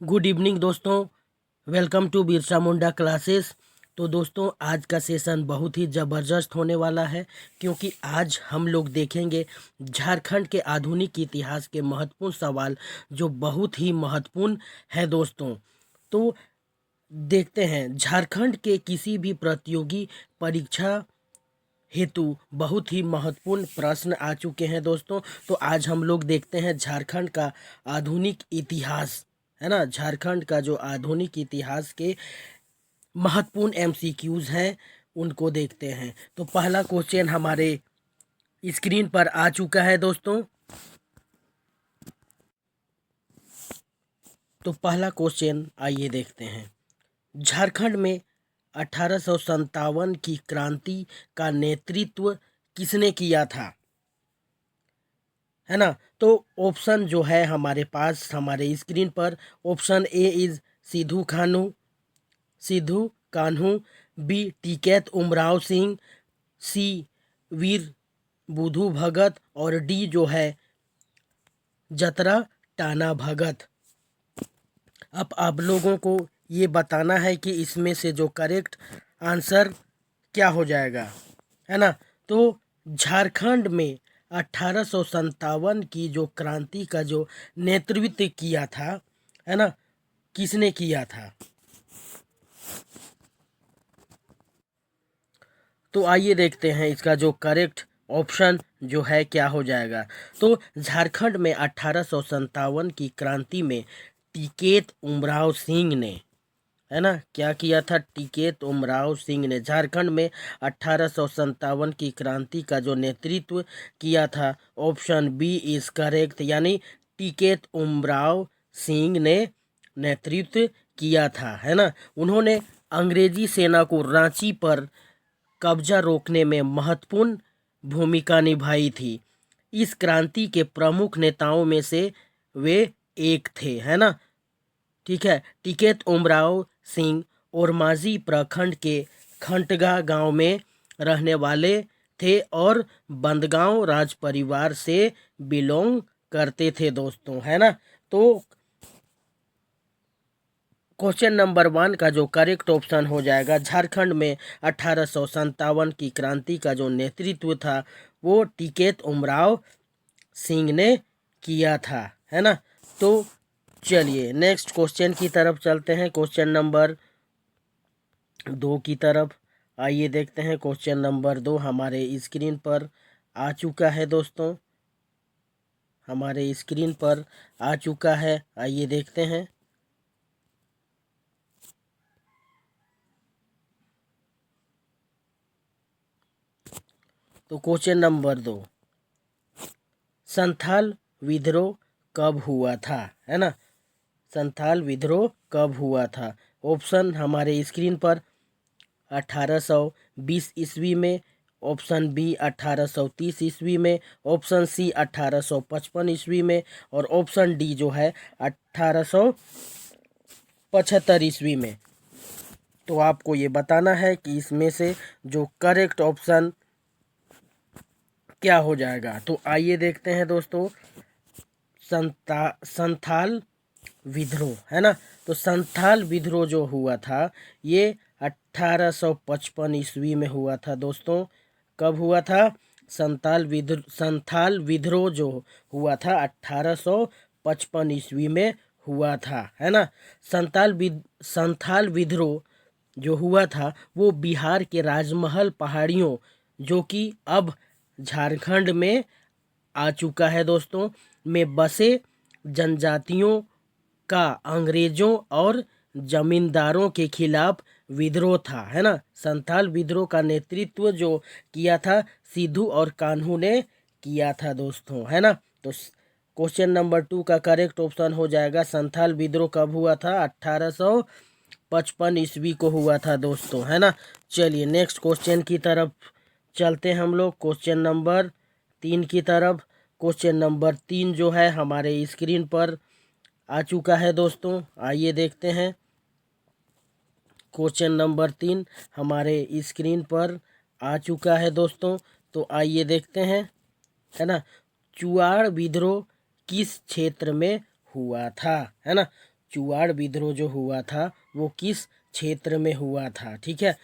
Good evening दोस्तों। Welcome to Birsa Munda classes. तो दोस्तों आज का सेशन बहुत ही ज़बरदस्त होने वाला है, क्योंकि आज हम लोग देखेंगे झारखंड के आधुनिक इतिहास के महत्वपूर्ण सवाल, जो बहुत ही महत्वपूर्ण है दोस्तों। तो देखते हैं, झारखंड के किसी भी प्रतियोगी परीक्षा हेतु बहुत ही महत्वपूर्ण प्रश्न आ चुके हैं दोस्तों। तो आज हम लोग देखते हैं झारखंड का आधुनिक इतिहास, है ना। झारखंड का जो आधुनिक इतिहास के महत्वपूर्ण एमसीक्यूज हैं उनको देखते हैं। तो पहला क्वेश्चन हमारे स्क्रीन पर आ चुका है दोस्तों। तो पहला क्वेश्चन आइए देखते हैं। झारखंड में 1857 की क्रांति का नेतृत्व किसने किया था, है ना। तो ऑप्शन जो है हमारे पास हमारे स्क्रीन पर, option A is Sidhu Kanhu, B Tikait Umrao Singh, C Veer Budhu Bhagat, और डी जो है जतरा टाना भगत। अब आप लोगों को ये बताना है कि इसमें से जो करेक्ट आंसर क्या हो जाएगा, है ना। तो झारखंड में 1857 की जो क्रांति का जो नेतृत्व किया था, है ना, किसने किया था। तो आइए देखते हैं इसका जो करेक्ट ऑप्शन जो है क्या हो जाएगा। तो झारखंड में 1857 की क्रांति में टिकैत उमराव सिंह ने, है ना, क्या किया था। टिकैत उमराव सिंह ने झारखंड में 1857 की क्रांति का जो नेतृत्व किया था। ऑप्शन बी इज करेक्ट, यानी टिकैत उमराव सिंह ने नेतृत्व किया था, है ना। उन्होंने अंग्रेजी सेना को रांची पर कब्जा रोकने में महत्वपूर्ण भूमिका निभाई थी। इस क्रांति के प्रमुख नेताओं में से वे एक थे, है ना। ठीक है। टिकैत उमराव सिंह ओरमांझी प्रखंड के खंटगा गांव में रहने वाले थे और बंदगांव राज परिवार से बिलोंग करते थे दोस्तों, है ना। तो क्वेश्चन नंबर 1 का जो करेक्ट ऑप्शन हो जाएगा, झारखंड में 1857 की क्रांति का जो नेतृत्व था वो टिकैत उमराव सिंह ने किया था, है ना। तो चलिए नेक्स्ट क्वेश्चन की तरफ चलते हैं, क्वेश्चन नंबर 2 की तरफ। आइए देखते हैं, क्वेश्चन नंबर 2 हमारे स्क्रीन पर आ चुका है दोस्तों, हमारे स्क्रीन पर आ चुका है। आइए देखते हैं। तो क्वेश्चन नंबर 2, संथाल विद्रोह कब हुआ था, है ना। संथाल विद्रोह कब हुआ था। ऑप्शन हमारे स्क्रीन पर, 1820 ईस्वी में, ऑप्शन बी 1830 ईस्वी में, ऑप्शन सी 1855 ईस्वी में, और ऑप्शन डी जो है 1875 ईस्वी में। तो आपको ये बताना है कि इसमें से जो करेक्ट ऑप्शन क्या हो जाएगा। तो आइए देखते हैं दोस्तों, संथाल विद्रोह, है ना। तो संथाल विद्रोह जो हुआ था ये 1855 ईस्वी में हुआ था दोस्तों। कब हुआ था। संथाल विद्रोह जो हुआ था 1855 ईस्वी में हुआ था, है ना। संथाल विद्रोह जो हुआ था वो बिहार के राजमहल पहाड़ियों, जो कि अब झारखंड में आ चुका है दोस्तों, में बसे जनजातियों का अंग्रेजों और जमींदारों के खिलाफ विद्रोह था, है ना। संथाल विद्रोह का नेतृत्व जो किया था सिद्धू और कान्हू ने किया था दोस्तों, है ना। तो क्वेश्चन नंबर 2 का करेक्ट ऑप्शन हो जाएगा, संथाल विद्रोह कब हुआ था। 1855 ईस्वी को हुआ था दोस्तों, है ना। चलिए नेक्स्ट क्वेश्चन की तरफ चलते हैं हम लोग, क्वेश्चन नंबर 3 की तरफ। क्वेश्चन नंबर 3 जो है हमारे स्क्रीन पर आ चुका है दोस्तों। आइए देखते हैं, क्वेश्चन नंबर 3 हमारे स्क्रीन पर आ चुका है दोस्तों। तो आइए देखते हैं, है ना। चुआड़ विद्रोह किस क्षेत्र में हुआ था, है ना। चुआड़ विद्रोह जो हुआ था वो किस क्षेत्र में हुआ था, ठीक है।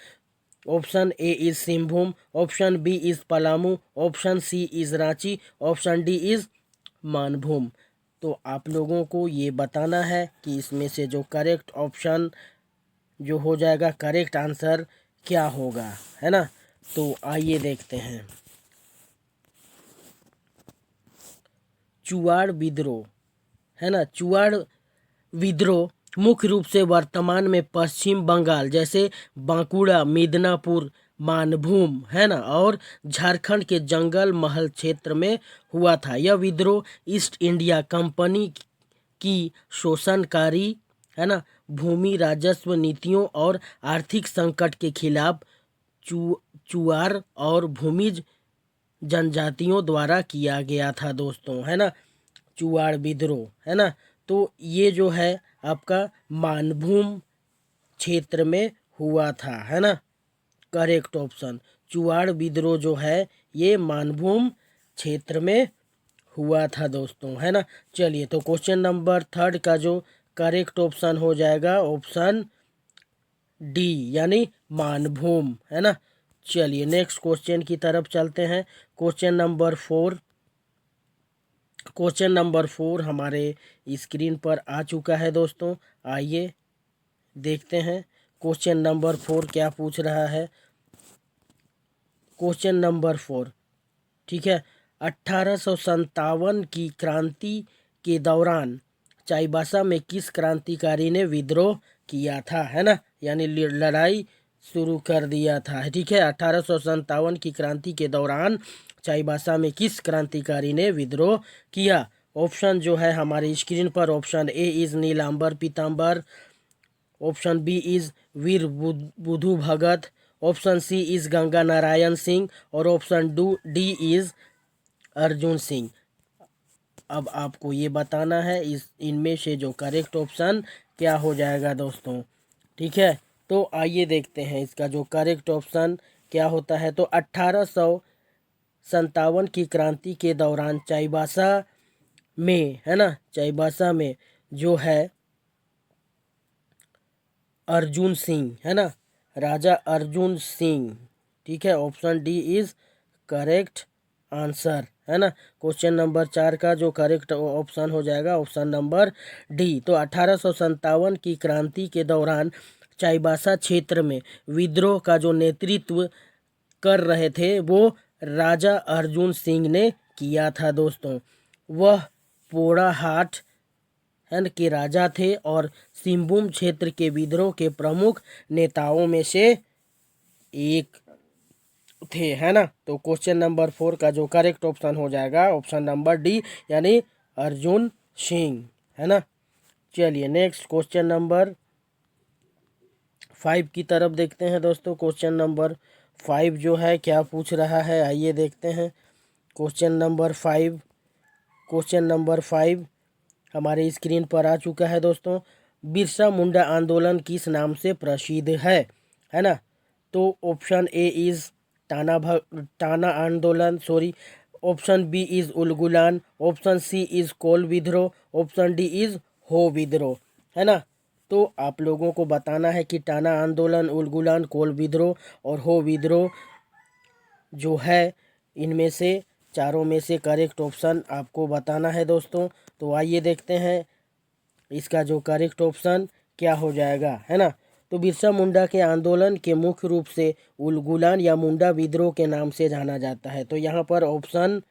Option A is Singhbhum, option B is Palamu, option C is Ranchi, option D is Manbhum. तो आप लोगों को ये बताना है कि इसमें से जो करेक्ट ऑप्शन जो हो जाएगा, करेक्ट आंसर क्या होगा, है ना। तो आइए देखते हैं। चुआड़ विद्रोह, है ना, चुआड़ विद्रोह मुख्य रूप से वर्तमान में पश्चिम बंगाल जैसे बांकुड़ा, मिदनापुर, मानभूम, है ना, और झारखंड के जंगल महल क्षेत्र में हुआ था। यह विद्रोह ईस्ट इंडिया कंपनी की शोषणकारी, है ना, भूमि राजस्व नीतियों और आर्थिक संकट के खिलाफ चुआर और भूमिज जनजातियों द्वारा किया गया था दोस्तों, है ना, चुआड़ विद्रोह, है ना। तो ये जो है आपका मानभूम क्षेत्र में हुआ था, है ना, करेक्ट ऑप्शन। चुआड़ विद्रोह जो है ये मानभूम क्षेत्र में हुआ था दोस्तों, है ना। चलिए, तो क्वेश्चन नंबर 3 का जो करेक्ट ऑप्शन हो जाएगा ऑप्शन डी, यानी मानभूम, है ना। चलिए नेक्स्ट क्वेश्चन की तरफ चलते हैं। क्वेश्चन नंबर 4, क्वेश्चन नंबर 4 हमारे स्क्रीन पर आ चुका है दोस्तों। आइए देखते हैं क्वेश्चन नंबर 4 क्या पूछ रहा है। क्वेश्चन नंबर 4, ठीक है। 1857 की क्रांति के दौरान चाईबासा में किस क्रांतिकारी ने विद्रोह किया था, है ना, यानी लड़ाई शुरू कर दिया था, ठीक है। 1857 की क्रांति के दौरान चाईबासा में किस क्रांतिकारी ने विद्रोह किया। ऑप्शन जो है हमारी स्क्रीन पर, option A is Nilambar Pitambar, option B is Veer Budhu Bhagat, option C is Ganga Narayan Singh और option D is Arjun Singh. अब आपको ये बताना है इनमें से जो करेक्ट ऑप्शन क्या हो जाएगा दोस्तों, ठीक है। तो आइए देखते हैं इसका जो करेक्ट ऑप्शन क्या होता है। तो 1857 की क्रांति के दौरान चाईबासा में, है ना, चाईबासा में जो है अर्जुन सिंह, है ना, राजा अर्जुन सिंह, ठीक है। Option D is correct answer, है ना। क्वेश्चन नंबर 4 का जो करेक्ट ऑप्शन हो जाएगा ऑप्शन नंबर डी। तो 1857 की क्रांति के दौरान चाईबासा क्षेत्र में विद्रोह का जो नेतृत्व कर रहे थे वो राजा अर्जुन सिंह ने किया था दोस्तों। वह पोड़ाहाट के राजा थे और सिंहभूम क्षेत्र के विद्रोह के प्रमुख नेताओं में से एक थे, है ना। तो क्वेश्चन नंबर 4 का जो करेक्ट ऑप्शन हो जाएगा ऑप्शन नंबर डी, यानी अर्जुन सिंह, है ना। चलिए नेक्स्ट क्वेश्चन नंबर 5 की तरफ देखते हैं दोस्तों। क्वेश्चन नंबर 5 जो है क्या पूछ रहा है, आइए देखते हैं। क्वेश्चन नंबर 5, क्वेश्चन नंबर 5 हमारे स्क्रीन पर आ चुका है दोस्तों। बिरसा मुंडा आंदोलन किस नाम से प्रसिद्ध है ना। तो ऑप्शन ए इज टाना आंदोलन, sorry, option B is Ulgulan, option C is Kol विद्रोह, ऑप्शन डी इज हो विद्रोह, है ना। तो आप लोगों को बताना है कि टाना आंदोलन, उलगुलान, कोल विद्रोह और हो विद्रोह जो है इनमें से चारों में से करेक्ट ऑप्शन आपको बताना है दोस्तों। तो आइए देखते हैं इसका जो करेक्ट ऑप्शन क्या हो जाएगा, है ना। तो बिरसा मुंडा के आंदोलन के मुख्य रूप से उलगुलान या मुंडा विद्रोह के नाम से जाना जाता है। तो यहाँ पर ऑप्शन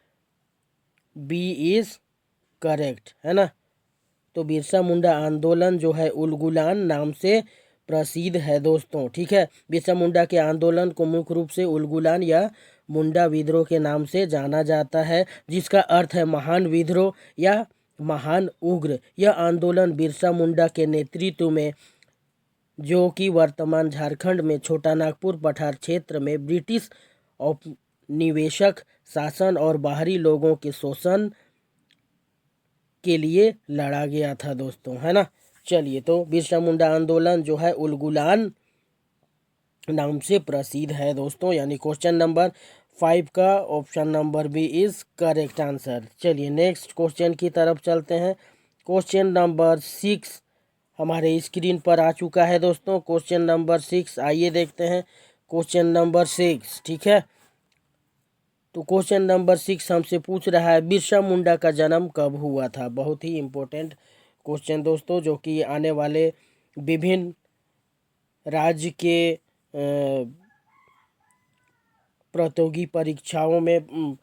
बी इज करेक्ट, है ना। तो बिरसा मुंडा आंदोलन जो है उलगुलान नाम से प्रसिद्ध है दोस्तों, ठीक है। बिरसा मुंडा के आंदोलन को मुख्य रूप से उलगुलान या मुंडा विद्रोह के नाम से जाना जाता है, जिसका अर्थ है महान विद्रोह या महान उग्र। यह आंदोलन बिरसा मुंडा के नेतृत्व में, जो कि वर्तमान झारखंड में छोटा नागपुर पठार क्षेत्र में ब्रिटिश औपनिवेशिक शासन और बाहरी लोगों के शोषण के लिए लड़ा गया था दोस्तों, है ना। चलिए, तो बिरसा मुंडा आंदोलन जो है उलगुलान नाम से प्रसिद्ध है दोस्तों, यानी क्वेश्चन नंबर 5 का option number B is correct answer. चलिए नेक्स्ट क्वेश्चन की तरफ चलते हैं। क्वेश्चन नंबर 6 हमारे स्क्रीन पर आ चुका है दोस्तों। क्वेश्चन नंबर 6, आइए देखते हैं क्वेश्चन नंबर 6। ठीक है, तो क्वेश्चन नंबर 6 हमसे पूछ रहा है बिरसा मुंडा का जन्म कब हुआ था। बहुत ही इम्पोर्टेंट क्वेश्चन दोस्तों, जो कि आने वाले विभिन्न राज्य के प्रतियोगी परीक्षाओं में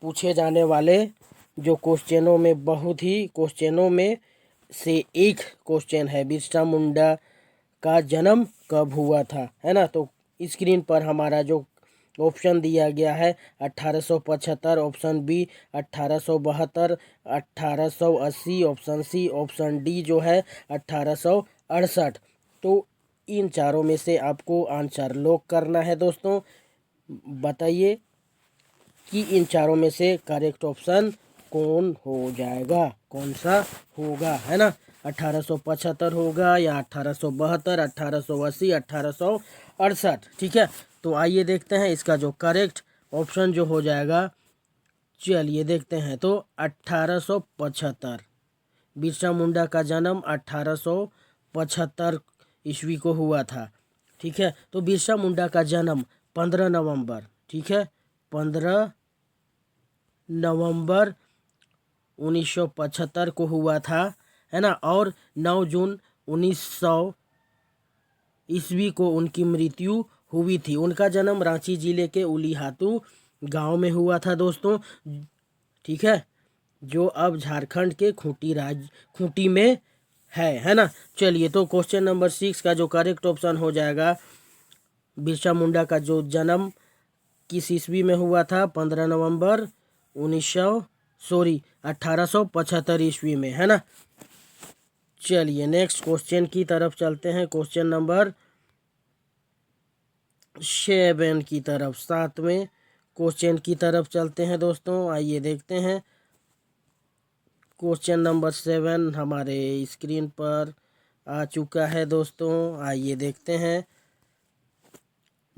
पूछे जाने वाले जो क्वेश्चनों में बहुत ही क्वेश्चनों में से एक क्वेश्चन है, बिरसा मुंडा का जन्म कब हुआ था, है ना। तो स्क्रीन पर हमारा जो ऑप्शन दिया गया है 1875, option B 1872, 1880, option C, option D जो है 1868। तो इन चारों में से आपको आंसर लॉक करना है दोस्तों। बताइए कि इन चारों में से करेक्ट ऑप्शन कौन हो जाएगा, कौन सा होगा, है ना। 1875 होगा या 1872, 1880, 1868। ठीक है, तो आइए देखते हैं इसका जो करेक्ट ऑप्शन जो हो जाएगा। चलिए देखते हैं, तो 1875, बिरसा मुंडा का जन्म 1875 ईस्वी को हुआ था। ठीक है, तो बिरसा मुंडा का जन्म 15 नवंबर, ठीक है, 15 नवंबर 1975 को हुआ था, है ना। और 9 जून 1900 ईस्वी को उनकी मृत्यु हुई थी। उनका जन्म रांची जिले के उलीहातू गांव में हुआ था दोस्तों। ठीक है, जो अब झारखंड के खूंटी में है ना। चलिए, तो क्वेश्चन नंबर 6 का जो करेक्ट ऑप्शन हो जाएगा, बिरसा मुंडा का जो जन्म किस ईस्वी में हुआ था, 15 नवंबर 1875 ईस्वी में, है ना। चलिए नेक्स्ट क्वेश्चन की तरफ चलते हैं। क्वेश्चन नंबर 7 की तरफ, 7वें क्वेश्चन की तरफ चलते हैं दोस्तों। आइए देखते हैं क्वेश्चन नंबर 7 हमारे स्क्रीन पर आ चुका है दोस्तों। आइए देखते हैं,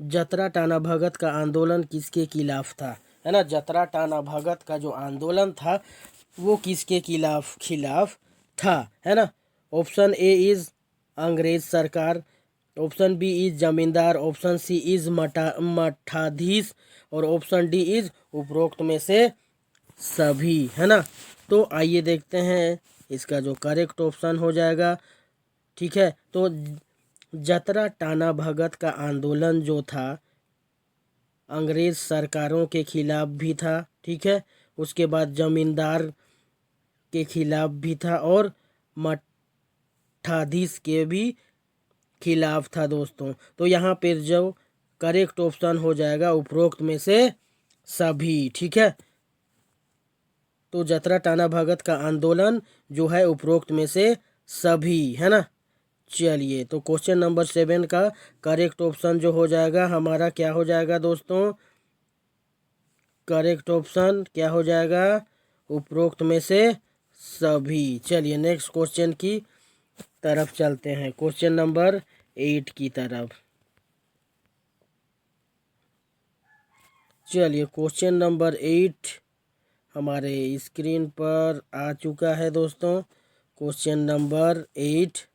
जतरा टाना भगत का आंदोलन किसके खिलाफ था, है ना। जतरा टाना भगत का जो आंदोलन था वो किसके खिलाफ था, है ना। ऑप्शन ए इज अंग्रेज सरकार, ऑप्शन बी इज जमींदार, ऑप्शन सी इज मठाधीश और ऑप्शन डी इज उपरोक्त में से सभी, है ना। तो आइए देखते हैं इसका जो करेक्ट ऑप्शन हो जाएगा। ठीक है, तो जतरा टाना भगत का आंदोलन जो था अंग्रेज सरकारों के खिलाफ भी था। ठीक है, उसके बाद जमींदार के खिलाफ भी था और मठाधीश के भी खिलाफ था दोस्तों। तो यहाँ पर जो करेक्ट ऑप्शन हो जाएगा उपरोक्त में से सभी। ठीक है, तो जतरा टाना भगत का आंदोलन जो है उपरोक्त में से सभी, है ना। चलिए, तो क्वेश्चन नंबर 7 का करेक्ट ऑप्शन जो हो जाएगा हमारा क्या हो जाएगा दोस्तों, करेक्ट ऑप्शन क्या हो जाएगा, उपरोक्त में से सभी। चलिए नेक्स्ट क्वेश्चन की तरफ चलते हैं, क्वेश्चन नंबर 8 की तरफ। चलिए, क्वेश्चन नंबर 8 हमारे स्क्रीन पर आ चुका है दोस्तों। क्वेश्चन नंबर 8,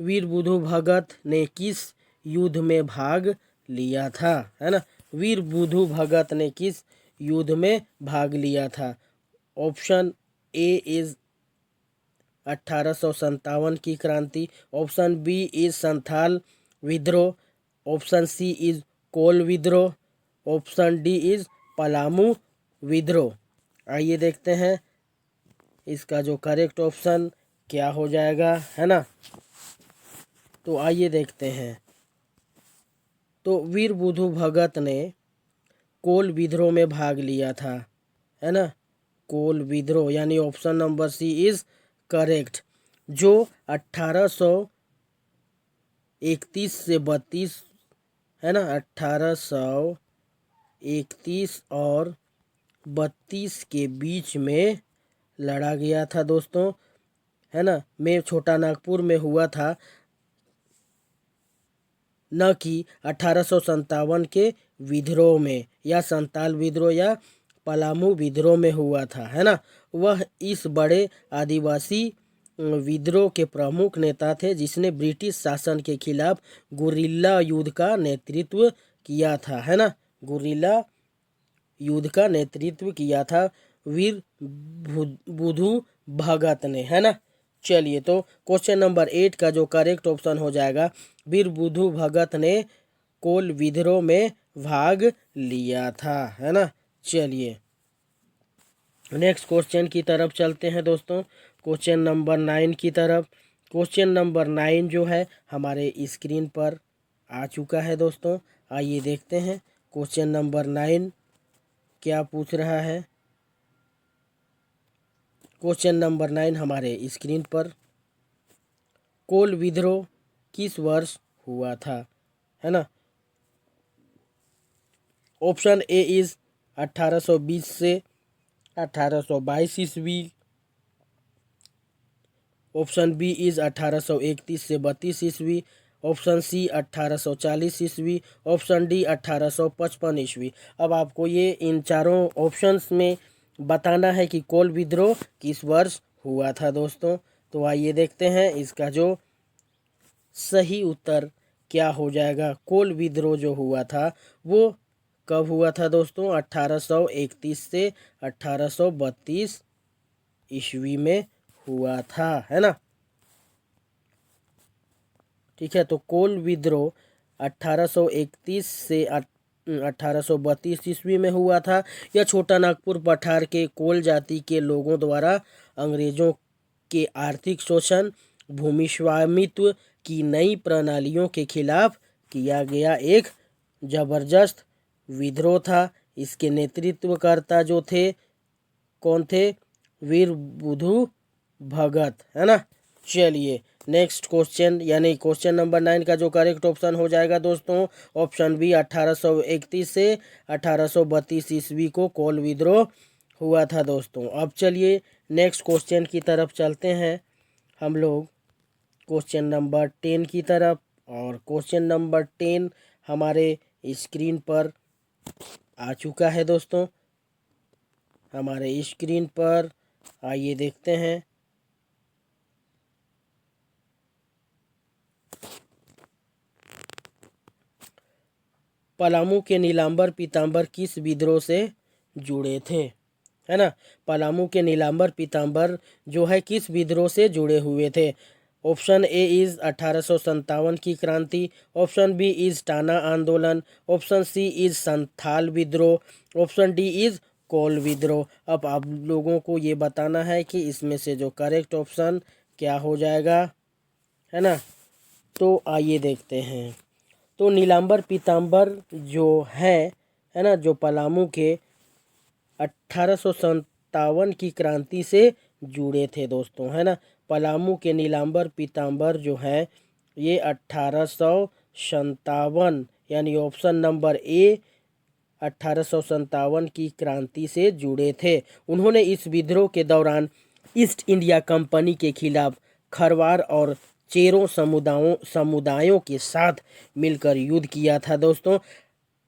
वीर बुधु भगत ने किस युद्ध में भाग लिया था, है ना। वीर बुधु भगत ने किस युद्ध में भाग लिया था। ऑप्शन ए इज 1857 की क्रांति, ऑप्शन बी इज संथाल विद्रोह, ऑप्शन सी इज कोल विद्रोह, ऑप्शन डी इज पलामू विद्रोह। आइए देखते हैं इसका जो करेक्ट ऑप्शन क्या हो जाएगा, है ना। तो आइए देखते हैं, तो वीर बुधु भगत ने कोल विद्रोह में भाग लिया था, है ना। कोल विद्रोह यानी option number C is correct, जो 1831 से 32, है ना, 1831 और 32 के बीच में लड़ा गया था दोस्तों, है ना। में छोटा नागपुर में हुआ था, न कि 1857 के विद्रोह में या संताल विद्रोह या पलामू विद्रोह में हुआ था, है ना। वह इस बड़े आदिवासी विद्रोह के प्रमुख नेता थे जिसने ब्रिटिश शासन के खिलाफ गुरिल्ला युद्ध का नेतृत्व किया था, है ना। गुरिल्ला युद्ध का नेतृत्व किया था वीर बुधु भगत ने, है ना। चलिए, तो क्वेश्चन नंबर 8 का जो करेक्ट ऑप्शन हो जाएगा, वीर बुधु भगत ने कोल विद्रोह में भाग लिया था, है ना। चलिए, नेक्स्ट क्वेश्चन की तरफ चलते हैं दोस्तों, क्वेश्चन नंबर 9 की तरफ। क्वेश्चन नंबर 9 जो है हमारे स्क्रीन पर आ चुका है दोस्तों। आइए देखते हैं क्वेश्चन नंबर 9 क्या पूछ रहा है। क्वेश्चन नंबर 9 हमारे स्क्रीन पर, कोल विद्रोह किस वर्ष हुआ था, है ना। ऑप्शन ए इज 1820 से 1822 ईस्वी। ऑप्शन बी इज 1831 से 32 ईस्वी। ऑप्शन सी 1840 ईस्वी। ऑप्शन डी 1855 ईस्वी। अब आपको ये इन चारों ऑप्शंस में बताना है कि कोल विद्रोह किस वर्ष हुआ था दोस्तों। तो आइए देखते हैं इसका जो सही उत्तर क्या हो जाएगा। कोल विद्रोह जो हुआ था वो कब हुआ था दोस्तों? 1831 से 1832 ईस्वी में हुआ था, है ना। ठीक है, तो कोल विद्रोह 1831 से 1832 ईस्वी में हुआ था। यह छोटा नागपुर पठार के कोल जाति के लोगों द्वारा अंग्रेजों के आर्थिक शोषण, भूमि स्वामित्व की नई प्रणालियों के खिलाफ किया गया एक जबरदस्त विद्रोह था। इसके नेतृत्वकर्ता जो थे, कौन थे? वीर बुधु भगत, है ना। चलिए, नेक्स्ट क्वेश्चन यानी क्वेश्चन नंबर 9 का जो करेक्ट ऑप्शन हो जाएगा दोस्तों, ऑप्शन बी 1831 से 1832 ईस्वी को कोल विद्रोह हुआ था दोस्तों। अब चलिए नेक्स्ट क्वेश्चन की तरफ चलते हैं हम लोग, क्वेश्चन नंबर 10 की तरफ। और क्वेश्चन नंबर 10 हमारे स्क्रीन पर आ चुका है दोस्तों, हमारे स्क्रीन पर। आइए देखते हैं। पलामू के नीलांबर पीताम्बर किस विद्रोह से जुड़े थे, है ना। पलामू के नीलांबर पीताम्बर जो है किस विद्रोह से जुड़े हुए थे? ऑप्शन ए इज 1857 की क्रांति। ऑप्शन बी इज टाना आंदोलन। ऑप्शन सी इज संथाल विद्रोह। ऑप्शन डी इज कोल विद्रोह। अब आप लोगों को ये बताना है कि इसमें से जो करेक्ट ऑप्शन क्या हो जाएगा, है ना। तो आइए देखते हैं। तो नीलांबर पीताम्बर जो है ना, जो पलामू के 1857 की क्रांति से जुड़े थे दोस्तों, है ना। पलामू के नीलांबर पीताम्बर जो है ये 1857 यानी ऑप्शन नंबर ए 1857 की क्रांति से जुड़े थे। उन्होंने इस विद्रोह के दौरान ईस्ट इंडिया कंपनी के खिलाफ खरवार और चेरों समुदायों के साथ मिलकर युद्ध किया था दोस्तों।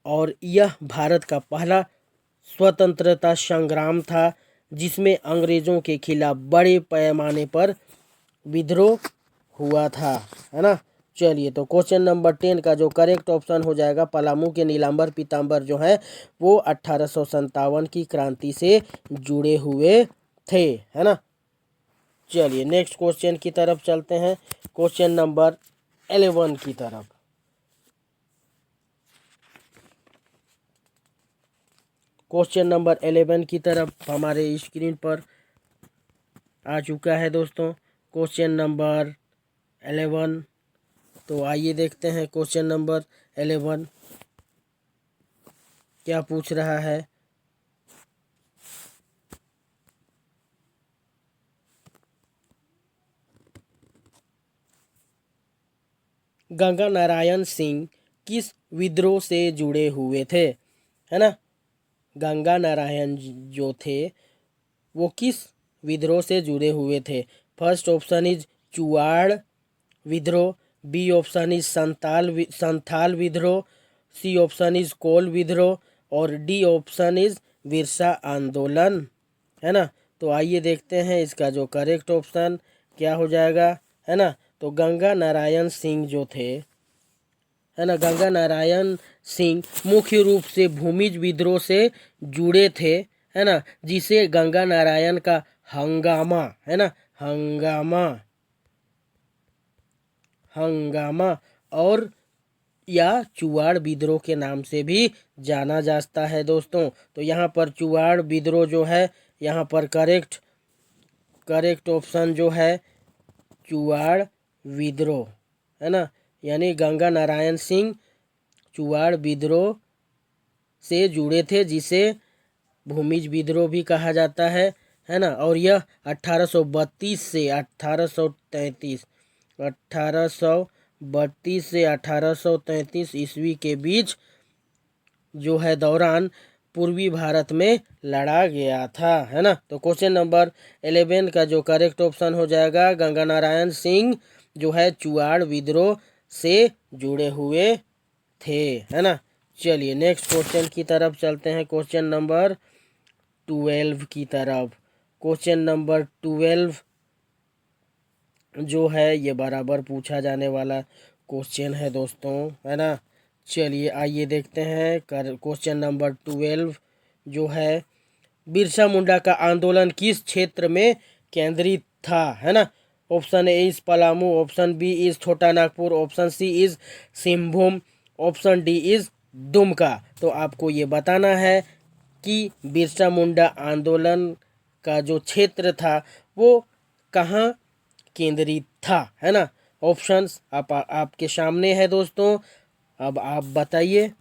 और यह भारत का पहला स्वतंत्रता संग्राम था जिसमें अंग्रेजों के खिलाफ बड़े पैमाने पर विद्रोह हुआ था, है ना। चलिए, तो क्वेश्चन नंबर 10 का जो करेक्ट ऑप्शन हो जाएगा, पलामू के नीलांबर पीताम्बर जो है वो 1857 की क्रांति से जुड़े हुए थे, है ना। चलिए नेक्स्ट क्वेश्चन की तरफ चलते हैं, क्वेश्चन नंबर 11 की तरफ। क्वेश्चन नंबर 11 की तरफ हमारे स्क्रीन पर आ चुका है दोस्तों, क्वेश्चन नंबर 11। तो आइए देखते हैं क्वेश्चन नंबर 11 क्या पूछ रहा है। गंगा नारायण सिंह किस विद्रोह से जुड़े हुए थे, है ना। गंगा नारायण जो थे वो किस विद्रोह से जुड़े हुए थे? फर्स्ट ऑप्शन इज चुआड़ विद्रोह। बी ऑप्शन इज संथाल विद्रोह। सी ऑप्शन इज कोल विद्रोह। और डी ऑप्शन इज बिरसा आंदोलन, है ना। तो आइए देखते हैं इसका जो करेक्ट ऑप्शन क्या हो जाएगा, है ना। तो गंगा नारायण सिंह जो थे, है ना, गंगा नारायण सिंह मुख्य रूप से भूमिज विद्रोह से जुड़े थे, है ना, जिसे गंगा नारायण का हंगामा, है ना, हंगामा, हंगामा और या चुवाड़ विद्रोह के नाम से भी जाना जाता है दोस्तों। तो यहाँ पर चुवाड़ विद्रोह जो है, यहाँ पर करेक्ट ऑप्शन जो है चुवाड़ विद्रोह, है ना, यानी गंगा नारायण सिंह चुवाड़ विद्रोह से जुड़े थे, जिसे भूमिज विद्रोह भी कहा जाता है ना। और यह 1832 से 1833 1832 से 1833 ईस्वी के बीच जो है दौरान पूर्वी भारत में लड़ा गया था, है ना। तो क्वेश्चन नंबर 11 का जो करेक्ट ऑप्शन हो जाएगा गंगा नारायण सिंह जो है चुवाड़ विद्रोह से जुड़े हुए थे, है ना। चलिए नेक्स्ट क्वेश्चन की तरफ चलते हैं, क्वेश्चन नंबर 12 की तरफ। क्वेश्चन नंबर 12 जो है ये बराबर पूछा जाने वाला क्वेश्चन है दोस्तों, है ना। चलिए आइए देखते हैं क्वेश्चन नंबर 12 जो है बिरसा मुंडा का आंदोलन किस क्षेत्र में केंद्रित था, है ना। Option A is Palamu, option B is Chota Nagpur, option C is Singhbhum, option D is Dumka. तो आपको ये बताना है कि बिरसा मुंडा आंदोलन का जो क्षेत्र था वो कहाँ केंद्रित था, है ना। ऑप्शंस आपके सामने है दोस्तों, अब आप बताइए।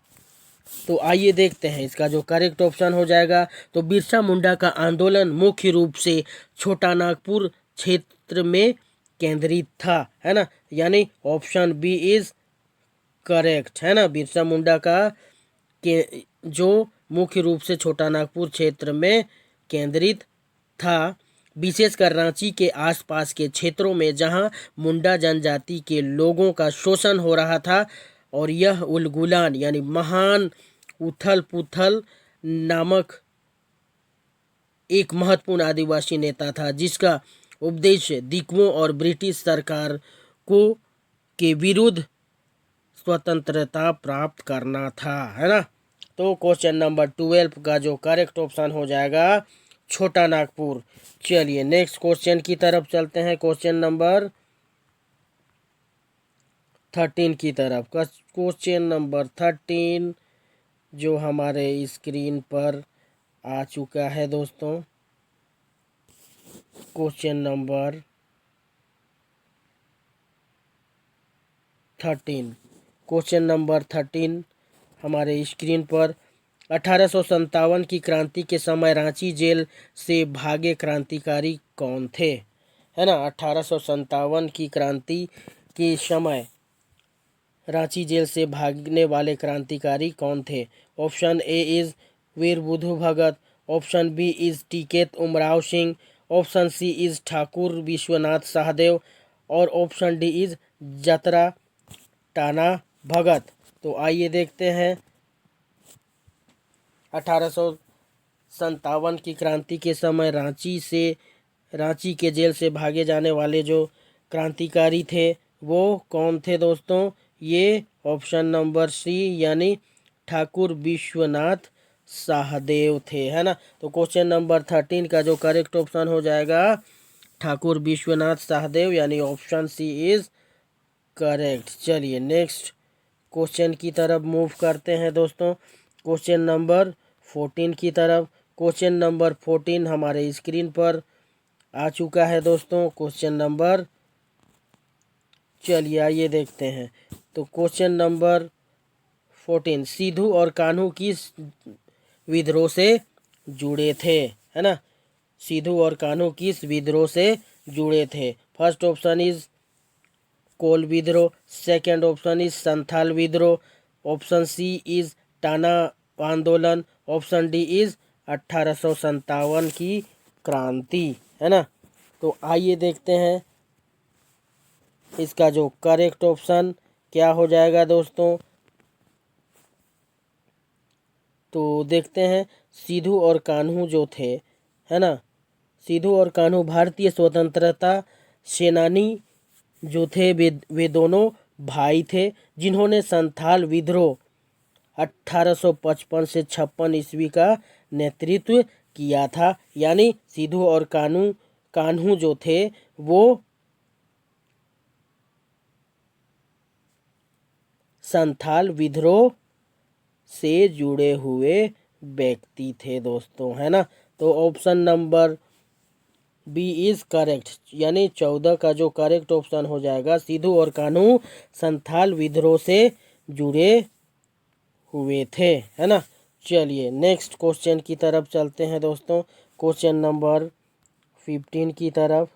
तो आइए देखते हैं इसका जो करेक्ट ऑप्शन हो जाएगा। तो बिरसा मुंडा का आंदोलन मुख्य रूप से छोटा नागपुर क्षेत्र में केंद्रित था, है ना, यानी ऑप्शन बी इज करेक्ट, है ना। बिरसा मुंडा का के जो मुख्य रूप से छोटा नागपुर क्षेत्र में केंद्रित था, विशेषकर रांची के आसपास के क्षेत्रों में जहां मुंडा जनजाति के लोगों का शोषण हो रहा था। और यह उलगुलान यानी महान उथल पुथल नामक एक महत्वपूर्ण आदिवासी नेता था, जिसका उद्देश्य दिकवों और ब्रिटिश सरकार को के विरुद्ध स्वतंत्रता प्राप्त करना था, है ना। तो क्वेश्चन नंबर 12 का जो करेक्ट ऑप्शन हो जाएगा छोटा नागपुर। चलिए नेक्स्ट क्वेश्चन की तरफ चलते हैं, क्वेश्चन नंबर 13 की तरफ। क्वेश्चन नंबर 13 जो हमारे स्क्रीन पर आ चुका है दोस्तों। क्वेश्चन नंबर 13, क्वेश्चन नंबर 13 हमारे स्क्रीन पर 1857 की क्रांति के समय रांची जेल से भागे क्रांतिकारी कौन थे, है ना। 1857 की क्रांति के समय रांची जेल से भागने वाले क्रांतिकारी कौन थे। Option A is Veer Budhu Bhagat, option B is Tikait Umrao Singh, option C is Thakur Vishwanath Sahdev और option D is Jatra Tana Bhagat. तो आइए देखते हैं 1857 की क्रांति के समय रांची के जेल से भागे जाने वाले जो क्रांतिकारी थे वो कौन थे दोस्तों। ये ऑप्शन नंबर सी यानी ठाकुर विश्वनाथ सहदेव थे, है ना। तो क्वेश्चन नंबर 13 का जो करेक्ट ऑप्शन हो जाएगा ठाकुर विश्वनाथ सहदेव, यानी ऑप्शन सी इज करेक्ट। चलिए नेक्स्ट क्वेश्चन की तरफ मूव करते हैं दोस्तों, क्वेश्चन नंबर 14 की तरफ। क्वेश्चन नंबर 14 हमारे स्क्रीन पर आ चुका है दोस्तों। क्वेश्चन नंबर, चलिए आइए देखते हैं। तो क्वेश्चन नंबर 14, सिद्धू और कान्हू किस विद्रोह से जुड़े थे, है ना। सिद्धू और कान्हू किस विद्रोह से जुड़े थे। फर्स्ट ऑप्शन इज कोल विद्रोह, सेकेंड ऑप्शन इज संथाल विद्रोह, ऑप्शन सी इज टाना आंदोलन, ऑप्शन डी इज 1857 की क्रांति, है ना। तो आइए देखते हैं इसका जो करेक्ट ऑप्शन क्या हो जाएगा दोस्तों। तो देखते हैं सिद्धू और कान्हू जो थे, है ना, सिद्धू और कान्हू भारतीय स्वतंत्रता सेनानी जो थे वे दोनों भाई थे जिन्होंने संथाल विद्रोह 1855 से 56 ईस्वी का नेतृत्व किया था। यानी सिद्धू और कान्हू जो थे वो संथाल विद्रोह से जुड़े हुए व्यक्ति थे दोस्तों, है ना। तो option number B is correct, यानी 14 का जो करेक्ट ऑप्शन हो जाएगा, सिद्धू और कान्हू संथाल विद्रोह से जुड़े हुए थे, है ना। चलिए नेक्स्ट क्वेश्चन की तरफ चलते हैं दोस्तों, क्वेश्चन नंबर 15 की तरफ।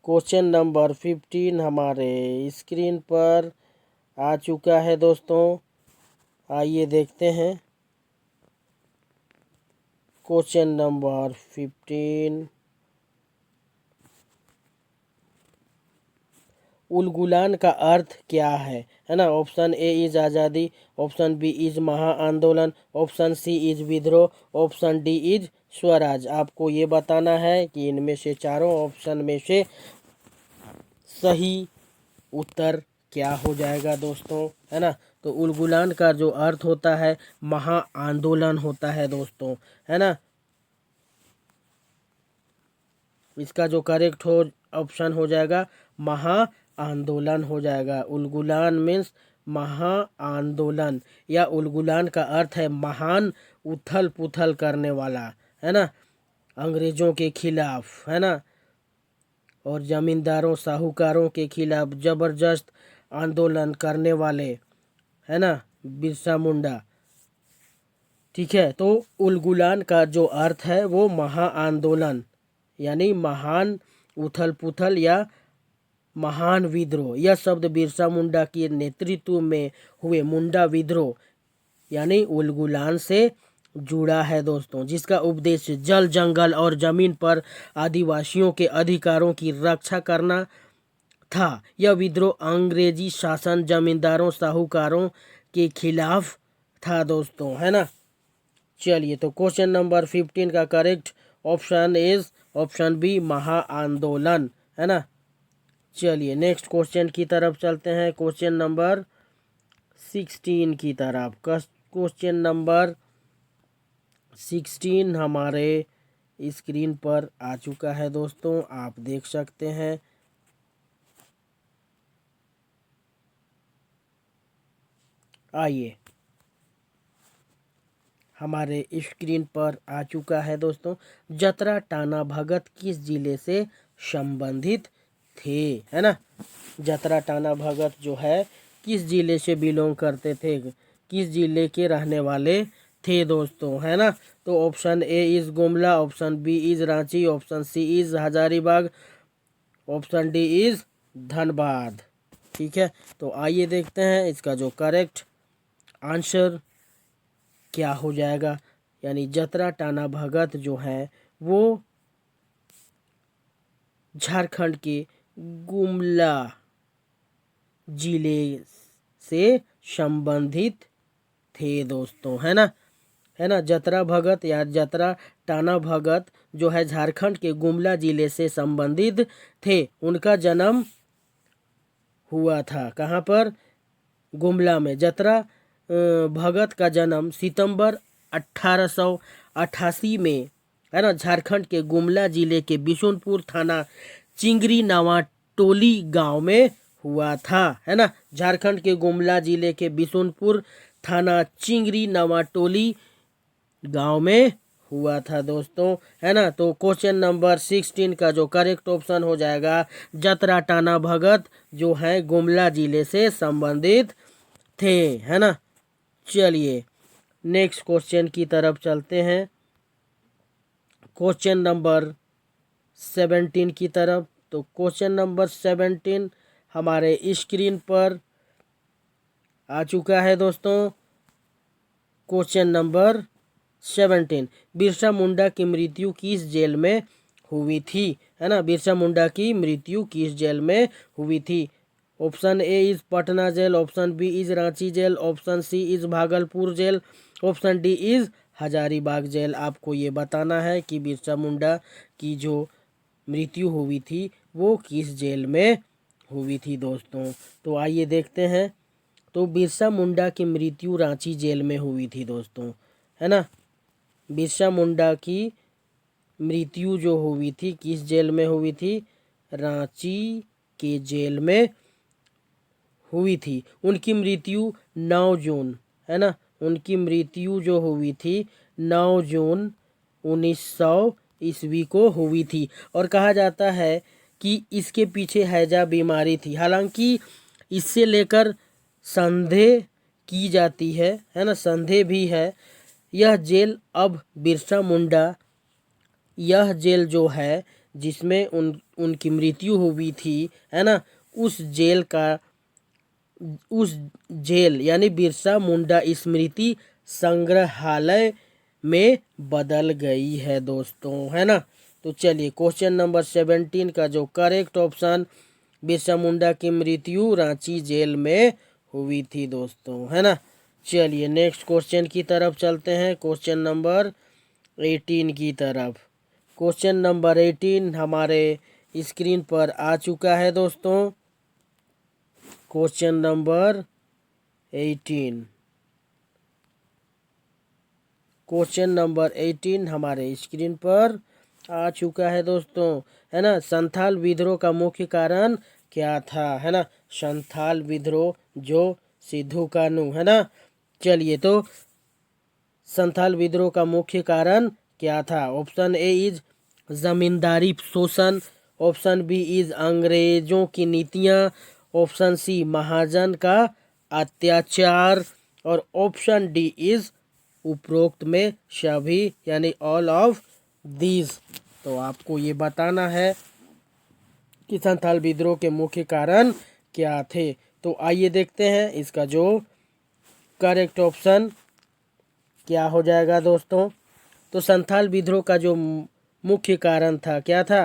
क्वेश्चन नंबर 15 हमारे स्क्रीन पर आ चुका है दोस्तों, आइए देखते हैं। क्वेश्चन नंबर 15, उलगुलान का अर्थ क्या है ना। ऑप्शन ए इज आज़ादी, ऑप्शन बी इज महाआंदोलन, ऑप्शन सी इज विद्रोह, ऑप्शन डी इज स्वराज। आपको ये बताना है कि इनमें से चारों ऑप्शन में से सही उत्तर क्या हो जाएगा दोस्तों, है ना। तो उलगुलान का जो अर्थ होता है महाआंदोलन होता है दोस्तों, है ना। इसका जो करेक्ट हो ऑप्शन हो जाएगा महाआंदोलन हो जाएगा। उलगुलान मीन्स महाआंदोलन, या उलगुलान का अर्थ है महान उथल पुथल करने वाला, है ना, अंग्रेजों के खिलाफ, है ना, और जमींदारों साहूकारों के खिलाफ जबरदस्त आंदोलन करने वाले, है ना, बिरसा मुंडा। ठीक है, तो उलगुलान का जो अर्थ है वो महाआंदोलन, यानी महान उथल पुथल या महान विद्रोह। यह शब्द बिरसा मुंडा के नेतृत्व में हुए मुंडा विद्रोह यानी उलगुलान से जुड़ा है दोस्तों, जिसका उद्देश्य जल जंगल और जमीन पर आदिवासियों के अधिकारों की रक्षा करना था। यह विद्रोह अंग्रेजी शासन जमींदारों साहूकारों के खिलाफ था दोस्तों, है ना। चलिए, तो क्वेश्चन नंबर 15 का correct option is option B महाआंदोलन, है ना। चलिए नेक्स्ट क्वेश्चन की तरफ चलते हैं, क्वेश्चन नंबर 16 की तरफ। क्वेश्चन नंबर 16 हमारे स्क्रीन पर आ चुका है दोस्तों, आप देख सकते हैं। आइए, हमारे स्क्रीन पर आ चुका है दोस्तों। जतरा टाना भगत किस जिले से संबंधित थे, है ना। जतरा टाना भगत जो है किस जिले से बिलोंग करते थे, किस जिले के रहने वाले थे दोस्तों, है ना। तो option A is Gumla, option B is Ranchi, option C is Hazaribagh, option D is Dhanbad. ठीक है, तो आइए देखते हैं इसका जो करेक्ट आंसर क्या हो जाएगा। यानी जतरा टाना भगत जो है वो झारखंड के गुमला जिले से संबंधित थे दोस्तों, है ना, है ना। जतरा भगत या जतरा टाना भगत जो है झारखंड के गुमला जिले से संबंधित थे। उनका जन्म हुआ था कहाँ पर, गुमला में। जतरा भगत का जन्म सितंबर 1888 में, है ना, झारखंड के गुमला जिले के बिशुनपुर थाना चिंगरी नवाटोली गांव में हुआ था, है ना। झारखंड के गुमला जिले के बिशुनपुर थाना चिंगरी नवाटोली गांव में हुआ था दोस्तों, है ना। तो क्वेश्चन नंबर 16 का जो करेक्ट ऑप्शन हो जाएगा, जतरा टाना भगत जो है गुमला जिले से संबंधित थे, है ना। चलिए नेक्स्ट क्वेश्चन की तरफ चलते हैं, क्वेश्चन नंबर 17 की तरफ। तो क्वेश्चन नंबर 17 हमारे स्क्रीन पर आ चुका है दोस्तों। क्वेश्चन नंबर 17, बिरसा मुंडा की मृत्यु किस जेल में हुई थी, है ना। बिरसा मुंडा की मृत्यु किस जेल में हुई थी। Option A is Patna jail, option B is Ranchi jail, option C is Bhagalpur jail, option D is Hazaribagh jail. आपको ये बताना है कि बिरसा मुंडा की जो मृत्यु हुई थी वो किस जेल में हुई थी दोस्तों। तो आइए देखते हैं। तो बिरसा मुंडा की मृत्यु रांची जेल में हुई थी दोस्तों, है ना। बिरसा मुंडा की मृत्यु जो हुई थी किस जेल में हुई थी, रांची के जेल में हुई थी। उनकी मृत्यु 9 जून, है ना, उनकी मृत्यु जो हुई थी 9 जून 1900 ईस्वी को हुई थी। और कहा जाता है कि इसके पीछे हैजा बीमारी थी। हालांकि इससे लेकर संदेह की जाती है ना, संदेह भी है। यह जेल अब बिरसा मुंडा, यह जेल जो है जिसमें उनकी मृत्यु हुई थी, है ना, उस जेल यानी बिरसा मुंडा स्मृति संग्रहालय में बदल गई है दोस्तों, है ना। तो चलिए क्वेश्चन नंबर 17 का जो करेक्ट ऑप्शन, बिरसा मुंडा की मृत्यु रांची जेल में हुई थी दोस्तों, है ना। चलिए नेक्स्ट क्वेश्चन की तरफ चलते हैं, क्वेश्चन नंबर 18 की तरफ। क्वेश्चन नंबर 18 हमारे स्क्रीन पर आ चुका है दोस्तों। क्वेश्चन नंबर 18, क्वेश्चन नंबर 18 हमारे स्क्रीन पर आ चुका है दोस्तों, है ना। संथाल विद्रोह का मुख्य कारण क्या था, है ना। संथाल विद्रोह जो सिद्धू कानू, है ना। चलिए तो संथाल विद्रोह का मुख्य कारण क्या था। ऑप्शन ए इज जमींदारी शोषण, ऑप्शन बी इज अंग्रेजों की नीतियां, ऑप्शन सी महाजन का अत्याचार, और ऑप्शन डी इज उपरोक्त में सभी यानी ऑल ऑफ दीज। तो आपको ये बताना है कि संथाल विद्रोह के मुख्य कारण क्या थे। तो आइए देखते हैं इसका जो करेक्ट ऑप्शन क्या हो जाएगा दोस्तों। तो संथाल विद्रोह का जो मुख्य कारण था क्या था,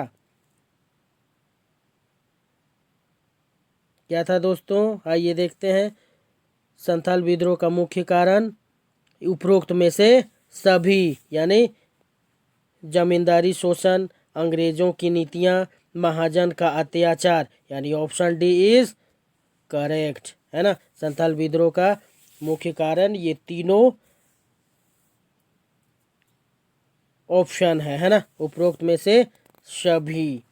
क्या था दोस्तों, आइए देखते हैं। संथाल विद्रोह का मुख्य कारण उपरोक्त में से सभी यानी जमींदारी शोषण, अंग्रेजों की नीतियां, महाजन का अत्याचार, यानी ऑप्शन डी इज करेक्ट, है ना। संथाल विद्रोह का मुख्य कारण ये तीनों ऑप्शन है ना, उपरोक्त में से सभी।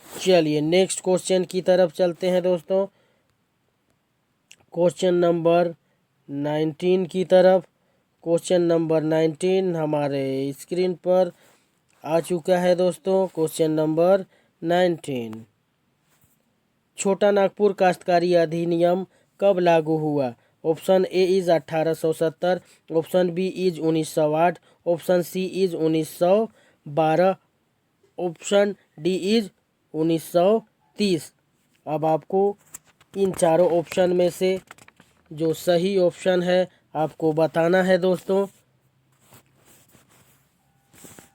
चलिए नेक्स्ट क्वेश्चन की तरफ चलते हैं दोस्तों, क्वेश्चन नंबर 19 की तरफ। क्वेश्चन नंबर 19 हमारे स्क्रीन पर आ चुका है दोस्तों। क्वेश्चन नंबर 19, छोटा नागपुर काश्तकारी अधिनियम कब लागू हुआ। Option A is 1870, option B is 1908, option C is 1912, option D is 1930। अब आपको इन चारों ऑप्शन में से जो सही ऑप्शन है आपको बताना है दोस्तों,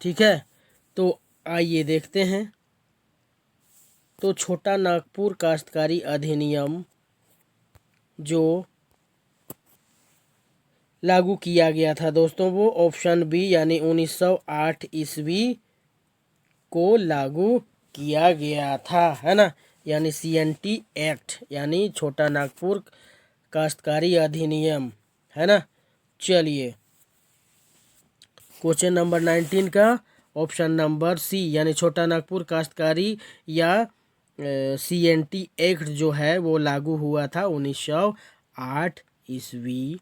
ठीक है। तो आइए देखते हैं। तो छोटा नागपुर काश्तकारी अधिनियम जो लागू किया गया था दोस्तों वो ऑप्शन बी यानी 1908 ईस्वी को लागू किया गया था, है ना। यानी CNT एक्ट यानी छोटा नागपुर काश्तकारी अधिनियम, है ना। चलिए क्वेश्चन नंबर 19 का ऑप्शन नंबर सी यानी छोटा नागपुर काश्तकारी या CNT एक्ट जो है वो लागू हुआ था 1908 ईस्वी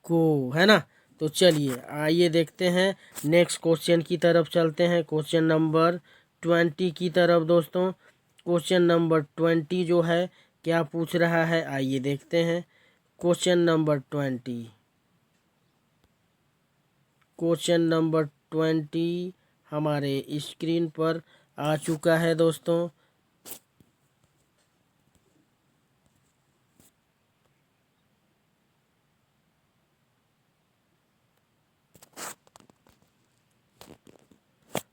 को, है ना। तो चलिए आइए देखते हैं नेक्स्ट क्वेश्चन की तरफ चलते हैं, क्वेश्चन नंबर 20 की तरफ दोस्तों। क्वेश्चन नंबर 20 जो है क्या पूछ रहा है, आइए देखते हैं। क्वेश्चन नंबर 20, क्वेश्चन नंबर 20 हमारे स्क्रीन पर आ चुका है दोस्तों।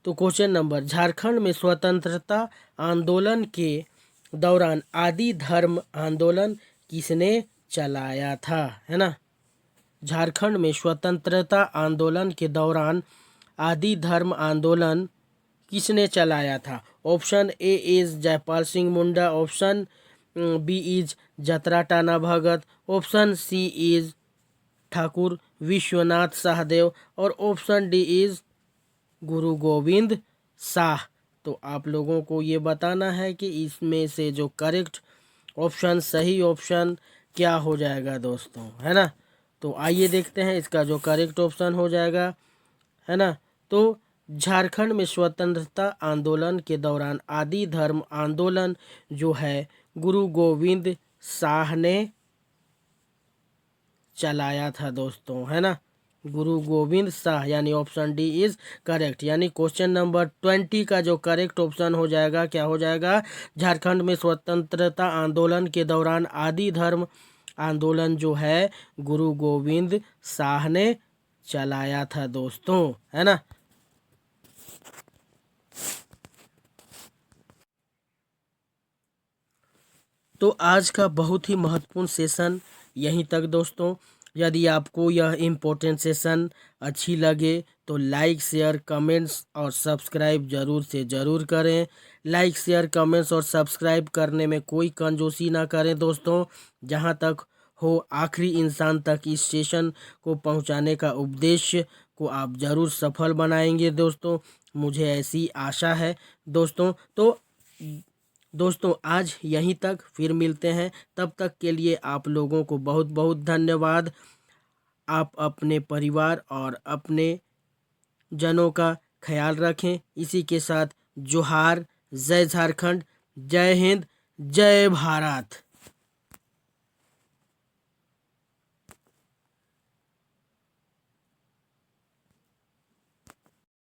तो क्वेश्चन नंबर, झारखंड में स्वतंत्रता आंदोलन के दौरान आदि धर्म आंदोलन किसने चलाया था, है ना। झारखंड में स्वतंत्रता आंदोलन के दौरान आदि धर्म आंदोलन किसने चलाया था। Option A is Jaipal Singh Munda, option B is Jatra Tana Bhagat, option C is Thakur Vishwanath Sahdev और ऑप्शन डी इज गुरु गोविंद शाह। तो आप लोगों को ये बताना है कि इसमें से जो करेक्ट ऑप्शन, सही ऑप्शन क्या हो जाएगा दोस्तों, है ना। तो आइए देखते हैं इसका जो करेक्ट ऑप्शन हो जाएगा, है ना। तो झारखंड में स्वतंत्रता आंदोलन के दौरान आदि धर्म आंदोलन जो है गुरु गोविंद शाह ने चलाया था दोस्तों, है ना। गुरु गोविंद शाह, यानी ऑप्शन डी इज करेक्ट। यानी क्वेश्चन नंबर 20 का जो करेक्ट ऑप्शन हो जाएगा, क्या हो जाएगा, झारखंड में स्वतंत्रता आंदोलन के दौरान आदि धर्म आंदोलन जो है गुरु गोविंद शाह ने चलाया था दोस्तों, है ना। तो आज का बहुत ही महत्वपूर्ण सेशन यहीं तक दोस्तों। यदि आपको यह इम्पोर्टेंट सेशन अच्छी लगे तो लाइक शेयर कमेंट्स और सब्सक्राइब ज़रूर से ज़रूर करें। लाइक शेयर कमेंट्स और सब्सक्राइब करने में कोई कंजूसी ना करें दोस्तों। जहां तक हो आखिरी इंसान तक इस सेशन को पहुंचाने का उद्देश्य को आप ज़रूर सफल बनाएंगे दोस्तों, मुझे ऐसी आशा है दोस्तों। तो दोस्तों आज यहीं तक, फिर मिलते हैं, तब तक के लिए आप लोगों को बहुत बहुत धन्यवाद। आप अपने परिवार और अपने जनों का ख्याल रखें। इसी के साथ जोहार, जय झारखंड, जय हिंद, जय भारत।